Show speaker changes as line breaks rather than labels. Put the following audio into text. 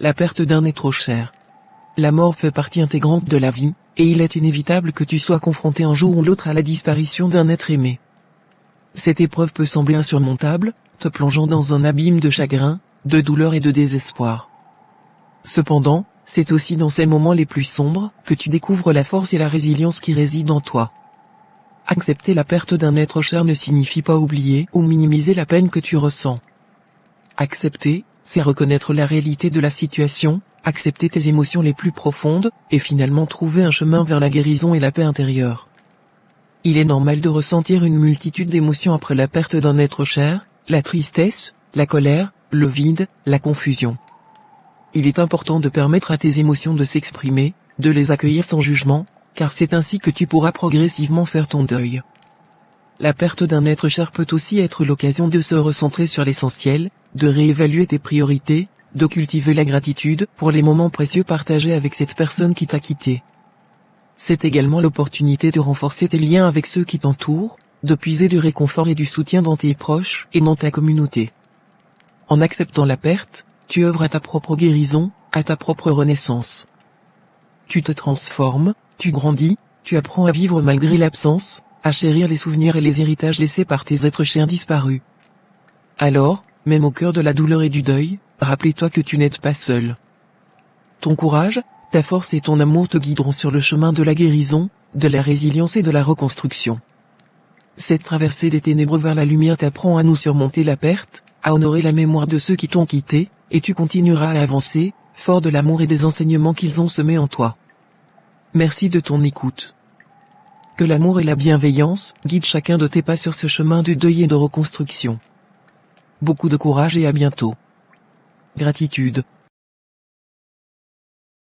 La perte d'un être cher. La mort fait partie intégrante de la vie, et il est inévitable que tu sois confronté un jour ou l'autre à la disparition d'un être aimé. Cette épreuve peut sembler insurmontable, te plongeant dans un abîme de chagrin, de douleur et de désespoir. Cependant, c'est aussi dans ces moments les plus sombres que tu découvres la force et la résilience qui résident en toi. Accepter la perte d'un être cher ne signifie pas oublier ou minimiser la peine que tu ressens. Accepter, c'est reconnaître la réalité de la situation, accepter tes émotions les plus profondes, et finalement trouver un chemin vers la guérison et la paix intérieure. Il est normal de ressentir une multitude d'émotions après la perte d'un être cher, la tristesse, la colère, le vide, la confusion. Il est important de permettre à tes émotions de s'exprimer, de les accueillir sans jugement, car c'est ainsi que tu pourras progressivement faire ton deuil. La perte d'un être cher peut aussi être l'occasion de se recentrer sur l'essentiel, de réévaluer tes priorités, de cultiver la gratitude pour les moments précieux partagés avec cette personne qui t'a quitté. C'est également l'opportunité de renforcer tes liens avec ceux qui t'entourent, de puiser du réconfort et du soutien dans tes proches et dans ta communauté. En acceptant la perte, tu œuvres à ta propre guérison, à ta propre renaissance. Tu te transformes, tu grandis, tu apprends à vivre malgré l'absence, à chérir les souvenirs et les héritages laissés par tes êtres chers disparus. Alors, même au cœur de la douleur et du deuil, rappelle-toi que tu n'es pas seul. Ton courage, ta force et ton amour te guideront sur le chemin de la guérison, de la résilience et de la reconstruction. Cette traversée des ténèbres vers la lumière t'apprend à nous surmonter la perte, à honorer la mémoire de ceux qui t'ont quitté, et tu continueras à avancer, fort de l'amour et des enseignements qu'ils ont semés en toi. Merci de ton écoute. Que l'amour et la bienveillance guident chacun de tes pas sur ce chemin de deuil et de reconstruction. Beaucoup de courage et à bientôt. Gratitude.